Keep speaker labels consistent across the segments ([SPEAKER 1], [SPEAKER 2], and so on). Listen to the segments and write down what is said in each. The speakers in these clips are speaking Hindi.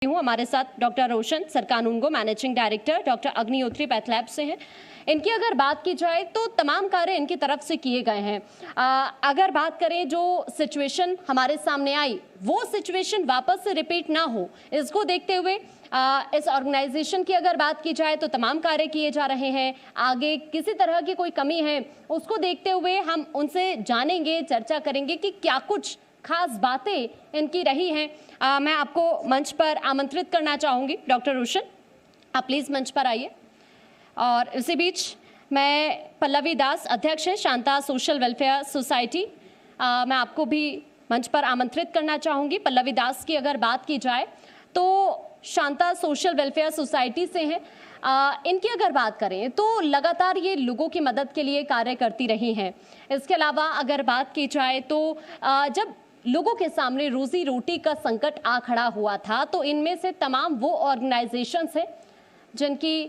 [SPEAKER 1] हूँ। हमारे साथ doctor Roshan Sarkanungo managing director doctor Agnihotri Pathlab से हैं। इनकी अगर बात की जाए तो तमाम कार्य इनकी तरफ से किए गए हैं। अगर बात करें जो सिचुएशन हमारे सामने आई वो सिचुएशन वापस से रिपीट ना हो, इसको देखते हुए इस ऑर्गेनाइजेशन की अगर बात की जाए तो तमाम कार्य किए जा रहे हैं। आगे किसी तरह की कोई कमी है उसको देखते हुए हम उनसे जानेंगे, चर्चा करेंगे कि क्या कुछ खास बातें इनकी रही हैं। मैं आपको मंच पर आमंत्रित करना चाहूँगी। डॉक्टर रोशन, आप प्लीज़ मंच पर आइए। और इसी बीच मैं पल्लवी दास, अध्यक्ष है शांता सोशल वेलफेयर सोसाइटी, मैं आपको भी मंच पर आमंत्रित करना चाहूँगी। पल्लवी दास की अगर बात की जाए तो शांता सोशल वेलफेयर सोसाइटी से हैं। इनकी अगर बात करें तो लगातार ये लोगों की मदद के लिए कार्य करती रही हैं। इसके अलावा अगर बात की जाए तो जब लोगों के सामने रोजी रोटी का संकट आ खड़ा हुआ था तो इनमें से तमाम वो ऑर्गेनाइजेशंस हैं जिनकी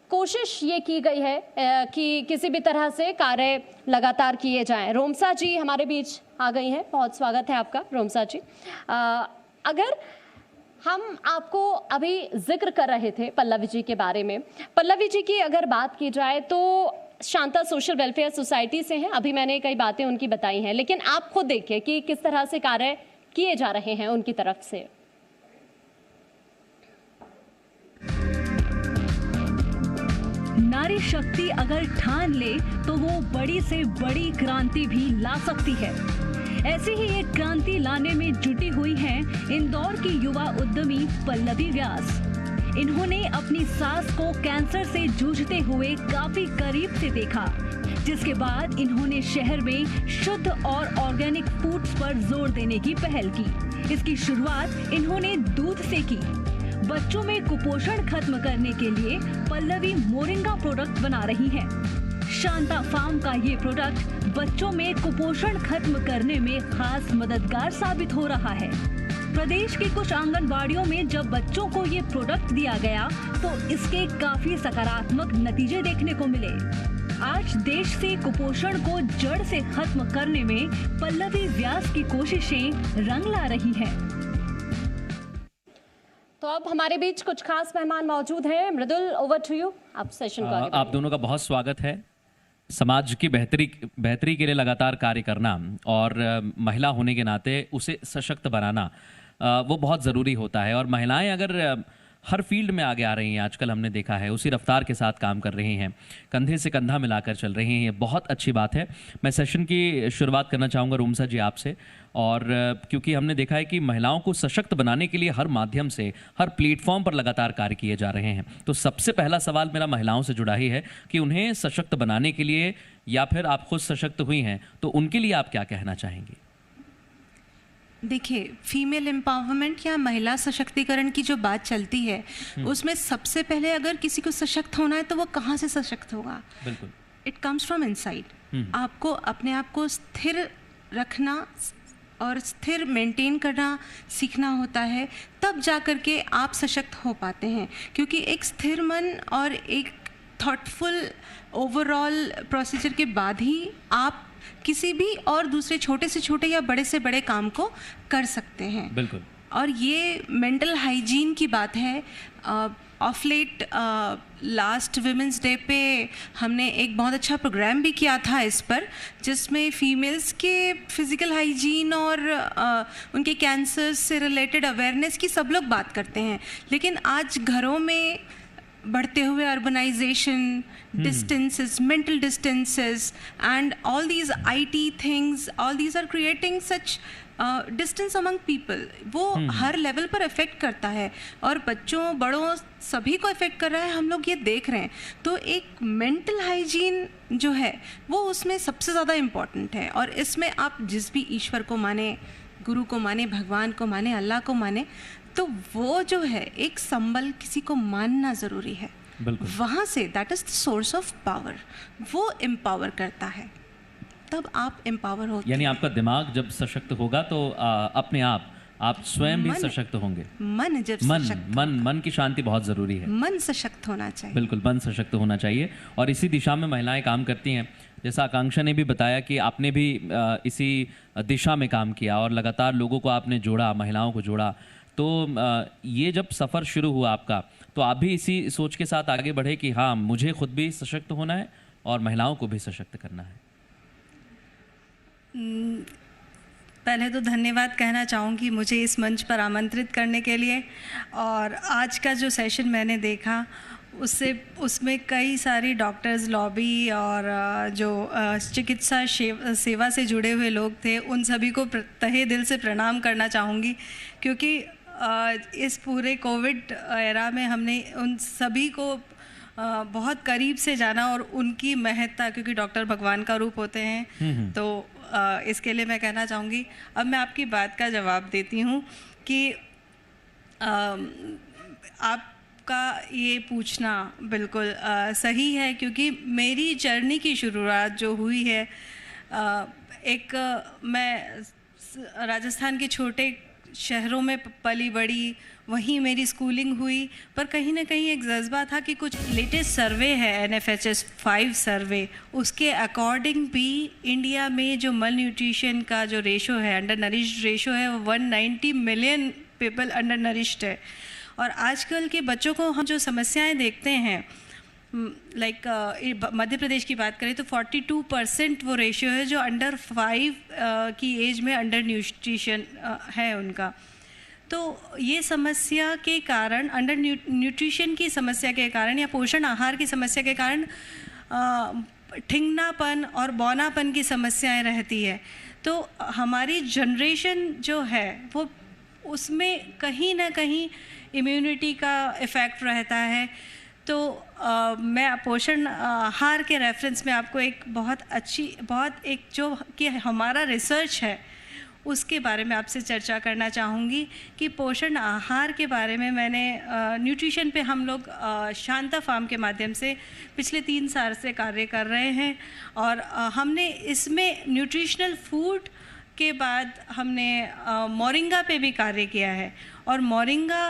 [SPEAKER 1] कोशिश ये की गई है कि किसी भी तरह से कार्य लगातार किए जाएं। रोमसा जी हमारे बीच आ गई हैं, बहुत स्वागत है आपका रोमसा जी। अगर हम आपको अभी जिक्र कर रहे थे पल्लवी जी के बारे में, पल्लवी जी की अगर बात की जाए तो शांता सोशल वेलफेयर सोसाइटी से हैं। अभी मैंने कई बातें उनकी बताई हैं, लेकिन आप खुद देखिए कि किस तरह से कार्य किए जा रहे हैं उनकी तरफ से।
[SPEAKER 2] नारी शक्ति अगर ठान ले तो वो बड़ी से बड़ी क्रांति भी ला सकती है। ऐसी ही एक क्रांति लाने में जुटी हुई हैं इंदौर की युवा उद्यमी पल्लवी व्यास। इन्होंने अपनी सास को कैंसर से जूझते हुए काफी करीब से देखा, जिसके बाद इन्होंने शहर में शुद्ध और ऑर्गेनिक फूड्स पर जोर देने की पहल की। इसकी शुरुआत इन्होंने दूध से की। बच्चों में कुपोषण खत्म करने के लिए पल्लवी मोरिंगा प्रोडक्ट बना रही हैं। शांता फार्म का ये प्रोडक्ट बच्चों में कुपोषण खत्म करने में खास मददगार साबित हो रहा है। प्रदेश की कुछ आंगनबाड़ियों में जब बच्चों को ये प्रोडक्ट दिया गया तो इसके काफी सकारात्मक नतीजे देखने को मिले। आज देश से कुपोषण को जड़ से खत्म करने में पल्लवी व्यास की कोशिशें रंग ला रही हैं।
[SPEAKER 1] तो अब हमारे बीच कुछ खास मेहमान मौजूद हैं। मृदुल, ओवर टू यू। आप सेशन को आगे
[SPEAKER 3] आप दोनों का बहुत स्वागत है। समाज की बेहतरी के लिए लगातार कार्य करना और महिला होने के नाते उसे सशक्त बनाना वो बहुत ज़रूरी होता है। और महिलाएं अगर हर फील्ड में आगे आ रही हैं, आजकल हमने देखा है, उसी रफ्तार के साथ काम कर रही हैं, कंधे से कंधा मिलाकर चल रही हैं, ये बहुत अच्छी बात है। मैं सेशन की शुरुआत करना चाहूँगा रोमसा जी आपसे। और क्योंकि हमने देखा है कि महिलाओं को सशक्त बनाने के लिए हर माध्यम से, हर प्लेटफॉर्म पर लगातार कार्य किए जा रहे हैं, तो सबसे पहला सवाल मेरा महिलाओं से जुड़ा ही है कि उन्हें सशक्त बनाने के लिए, या फिर आप खुद सशक्त हुई हैं तो उनके लिए आप क्या कहना चाहेंगी?
[SPEAKER 4] देखिए, फीमेल एम्पावरमेंट या महिला सशक्तिकरण की जो बात चलती है उसमें सबसे पहले अगर किसी को सशक्त होना है तो वो कहाँ से सशक्त होगा?
[SPEAKER 3] बिल्कुल,
[SPEAKER 4] इट कम्स फ्रॉम इनसाइड। आपको अपने आप को स्थिर रखना और स्थिर मेंटेन करना सीखना होता है, तब जा कर के आप सशक्त हो पाते हैं। क्योंकि एक स्थिर मन और एक थॉटफुल ओवरऑल प्रोसीजर के बाद ही आप किसी भी और दूसरे छोटे से छोटे या बड़े से बड़े काम को कर सकते हैं।
[SPEAKER 3] बिल्कुल।
[SPEAKER 4] और ये मेंटल हाइजीन की बात है। Of late last women's day पे हमने एक बहुत अच्छा प्रोग्राम भी किया था इस पर, जिसमें फीमेल्स के फिज़िकल हाइजीन और उनके कैंसर से रिलेटेड अवेयरनेस की सब लोग बात करते हैं। लेकिन आज घरों में बढ़ते हुए urbanisation, distances, mental distances, and all these IT things, all these are creating such distance among people. वो हर लेवल पर अफेक्ट करता है और बच्चों, बड़ों, सभी को अफेक्ट कर रहा है। हम लोग ये देख रहे हैं। तो एक मेंटल हाइजीन जो है वो उसमें सबसे ज़्यादा इम्पॉर्टेंट है। और इसमें आप जिस भी ईश्वर को माने, गुरु को माने, भगवान को माने, अल्लाह को माने, तो वो जो है एक संबल किसी को मानना ज़रूरी है। वहाँ say that is the source of power, वो एम्पावर करता है, तब आप एम्पावर होते हैं।
[SPEAKER 3] यानी आपका दिमाग जब सशक्त होगा तो अपने आप स्वयं भी सशक्त होंगे।
[SPEAKER 4] मन जब सशक्त
[SPEAKER 3] मन की शांति बहुत ज़रूरी है।
[SPEAKER 4] मन सशक्त होना चाहिए।
[SPEAKER 3] बिल्कुल, मन सशक्त होना चाहिए और इसी दिशा में महिलाएं काम करती हैं। जैसा आकांक्षा ने भी बताया कि आपने भी इसी दिशा में काम किया और लगातार लोगों को आपने जोड़ा, महिलाओं को जोड़ा। तो ये जब सफ़र शुरू हुआ आपका, तो आप भी इसी सोच के साथ आगे बढ़े कि हाँ, मुझे खुद भी सशक्त होना है और महिलाओं को भी सशक्त करना है?
[SPEAKER 4] पहले तो धन्यवाद कहना चाहूँगी मुझे इस मंच पर आमंत्रित करने के लिए। और आज का जो सेशन मैंने देखा उसमें कई सारी डॉक्टर्स लॉबी और जो चिकित्सा सेवा से जुड़े हुए लोग थे, उन सभी को तहे दिल से प्रणाम करना चाहूँगी, क्योंकि इस पूरे कोविड एरा में हमने उन सभी को बहुत करीब से जाना और उनकी महत्ता, क्योंकि डॉक्टर भगवान का रूप होते हैं। तो इसके लिए मैं कहना चाहूँगी। अब मैं आपकी बात का जवाब देती हूँ कि आपका ये पूछना बिल्कुल सही है, क्योंकि मेरी जर्नी की शुरुआत जो हुई है, मैं राजस्थान के छोटे शहरों में पली बड़ी, वहीं मेरी स्कूलिंग हुई, पर कहीं ना कहीं एक जज्बा था कि कुछ लेटेस्ट सर्वे है NFHS 5 सर्वे, उसके अकॉर्डिंग भी इंडिया में जो मल न्यूट्रिशन का जो रेशो है, अंडर नरिश्ड रेशो है, वो 190 मिलियन पीपल अंडर नरिश्ड है। और आजकल के बच्चों को हम जो समस्याएं देखते हैं, मध्य प्रदेश की बात करें तो 42% वो रेशियो है जो अंडर 5 की एज में अंडर न्यूट्रिशन है उनका। तो ये समस्या के कारण, अंडर न्यूट्रिशन की समस्या के कारण या पोषण आहार की समस्या के कारण ठिंगनापन और बौनापन की समस्याएं रहती है। तो हमारी जनरेशन जो है वो उसमें कहीं ना कहीं इम्यूनिटी का इफ़ेक्ट रहता है। तो मैं पोषण आहार के रेफरेंस में आपको एक बहुत एक जो कि हमारा रिसर्च है उसके बारे में आपसे चर्चा करना चाहूँगी कि पोषण आहार के बारे में मैंने न्यूट्रिशन पे हम लोग शांता फार्म के माध्यम से पिछले 3 साल से कार्य कर रहे हैं। और हमने इसमें न्यूट्रिशनल फूड के बाद हमने मोरिंगा पे भी कार्य किया है। और मोरिंगा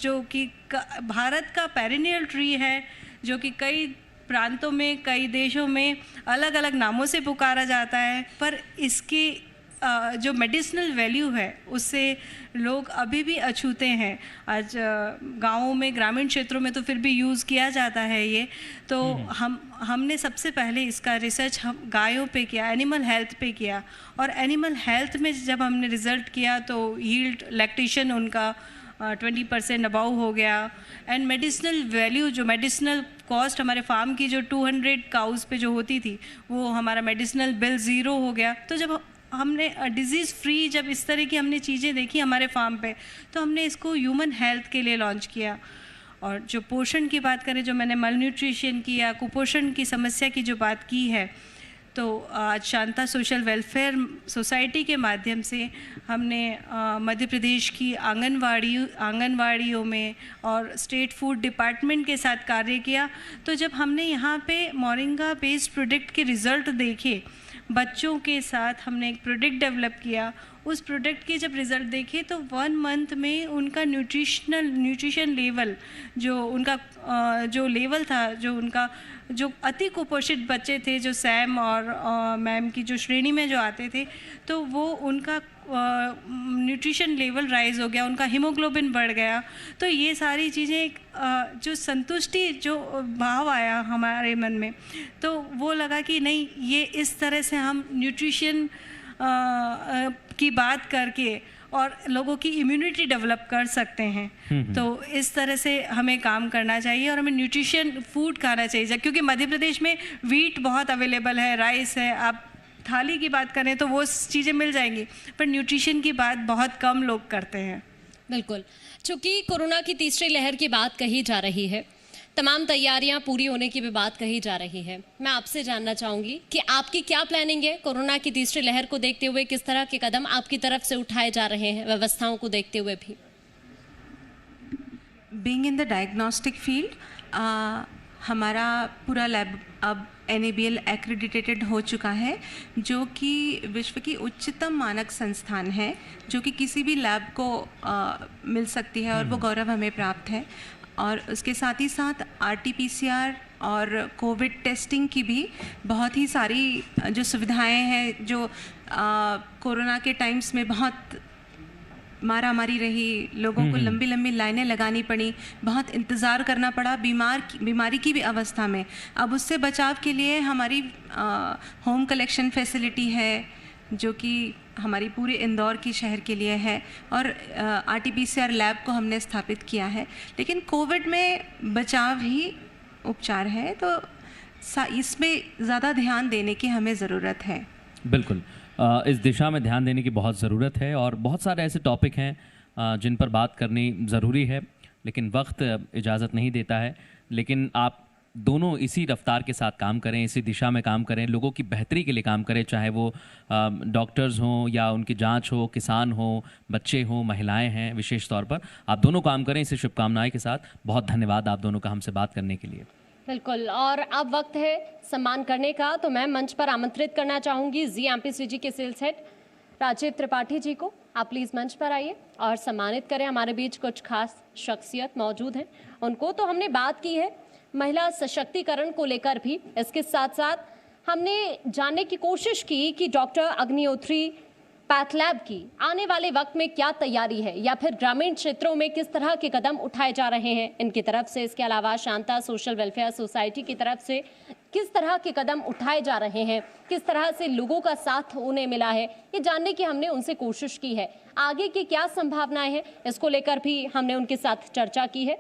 [SPEAKER 4] जो कि भारत का पेरिनियल ट्री है, जो कि कई प्रांतों में, कई देशों में अलग अलग नामों से पुकारा जाता है, पर इसकी जो मेडिसिनल वैल्यू है उससे लोग अभी भी अछूते हैं। आज गाँवों में, ग्रामीण क्षेत्रों में तो फिर भी यूज़ किया जाता है ये। तो हमने सबसे पहले इसका रिसर्च गायों पे किया, एनिमल हेल्थ पे किया। और एनिमल हेल्थ में जब हमने रिज़ल्ट किया तो यील्ड, लैक्टेशन उनका 20% अबाउ हो गया। एंड मेडिसिनल वैल्यू, जो मेडिसिनल कॉस्ट हमारे फार्म की जो 200 काउज़ पे जो होती थी, वो हमारा मेडिसिनल बिल 0 हो गया। तो जब हमने डिज़ीज़ फ्री, जब इस तरह की हमने चीज़ें देखी हमारे फार्म पे, तो हमने इसको ह्यूमन हेल्थ के लिए लॉन्च किया। और जो पोषण की बात करें, जो मैंने मल न्यूट्रिशन की या कुपोषण की समस्या की जो बात की है, तो आज शांता सोशल वेलफेयर सोसाइटी के माध्यम से हमने मध्य प्रदेश की आंगनवाड़ियों में और स्टेट फूड डिपार्टमेंट के साथ कार्य किया। तो जब हमने यहाँ पे मोरिंगा बेस्ड प्रोडक्ट के रिज़ल्ट देखे, बच्चों के साथ हमने एक प्रोडक्ट डेवलप किया। उस प्रोडक्ट के जब रिज़ल्ट देखे तो 1 मंथ में उनका न्यूट्रिशन लेवल, जो उनका जो लेवल था, जो अति कुपोषित बच्चे थे, जो सैम और मैम की जो श्रेणी में जो आते थे, तो वो उनका न्यूट्रिशन लेवल राइज हो गया, उनका हीमोग्लोबिन बढ़ गया। तो ये सारी चीज़ें जो संतुष्टि, जो भाव आया हमारे मन में, तो वो लगा कि नहीं, ये इस तरह से हम न्यूट्रिशन की बात करके और लोगों की इम्यूनिटी डेवलप कर सकते हैं। तो इस तरह से हमें काम करना चाहिए और हमें न्यूट्रिशन फूड खाना चाहिए, क्योंकि मध्य प्रदेश में वीट बहुत अवेलेबल है, राइस है, आप थाली की बात करें तो वो चीज़ें मिल जाएंगी, पर न्यूट्रिशन की बात बहुत कम लोग करते हैं।
[SPEAKER 1] बिल्कुल, चूँकि कोरोना की तीसरी लहर की बात कही जा रही है, तमाम तैयारियां पूरी होने की भी बात कही जा रही है। मैं आपसे जानना चाहूँगी कि आपकी क्या प्लानिंग है कोरोना की तीसरी लहर को देखते हुए, किस तरह के कदम आपकी तरफ से उठाए जा रहे हैं व्यवस्थाओं को देखते हुए भी?
[SPEAKER 4] Being in the diagnostic field, हमारा पूरा लैब अब NABL एक्रेडिटेटेड हो चुका है, जो कि विश्व की उच्चतम मानक संस्थान है, जो कि किसी भी लैब को मिल सकती है और वो गौरव हमें प्राप्त है। और उसके साथ ही साथ RT-PCR और कोविड टेस्टिंग की भी बहुत ही सारी जो सुविधाएं हैं, जो कोरोना के टाइम्स में बहुत मारामारी रही, लोगों को लंबी लंबी लाइनें लगानी पड़ी, बहुत इंतज़ार करना पड़ा बीमारी की भी अवस्था में। अब उससे बचाव के लिए हमारी होम कलेक्शन फैसिलिटी है जो कि हमारी पूरे इंदौर की शहर के लिए है, और RT-PCR लैब को हमने स्थापित किया है। लेकिन कोविड में बचाव ही उपचार है, तो इसमें ज़्यादा ध्यान देने की हमें ज़रूरत है।
[SPEAKER 3] बिल्कुल, इस दिशा में ध्यान देने की बहुत ज़रूरत है और बहुत सारे ऐसे टॉपिक हैं जिन पर बात करनी ज़रूरी है, लेकिन वक्त इजाज़त नहीं देता है। लेकिन आप दोनों इसी रफ्तार के साथ काम करें, इसी दिशा में काम करें, लोगों की बेहतरी के लिए काम करें, चाहे वो डॉक्टर्स हों या उनकी जांच हो, किसान हो, बच्चे हों, महिलाएं हैं, विशेष तौर पर आप दोनों काम करें, इसी शुभकामनाएं के साथ। बहुत धन्यवाद आप दोनों का हमसे बात करने के लिए।
[SPEAKER 1] बिल्कुल, और अब वक्त है सम्मान करने का, तो मैं मंच पर आमंत्रित करना चाहूँगी ZMPCG के सेल्स हेड राजीव त्रिपाठी जी को। आप प्लीज़ मंच पर आइए और सम्मानित करें। हमारे बीच कुछ खास शख्सियत मौजूद हैं, उनको तो हमने बात की है महिला सशक्तिकरण को लेकर भी। इसके साथ साथ हमने जानने की कोशिश की कि डॉक्टर अग्निहोत्री पैथ लैब की आने वाले वक्त में क्या तैयारी है, या फिर ग्रामीण क्षेत्रों में किस तरह के कदम उठाए जा रहे हैं इनकी तरफ से। इसके अलावा शांता सोशल वेलफेयर सोसाइटी की तरफ से किस तरह के कदम उठाए जा रहे हैं, किस तरह से लोगों का साथ उन्हें मिला है, ये जानने की हमने उनसे कोशिश की है। आगे की क्या संभावनाएं हैं, इसको लेकर भी हमने उनके साथ चर्चा की है।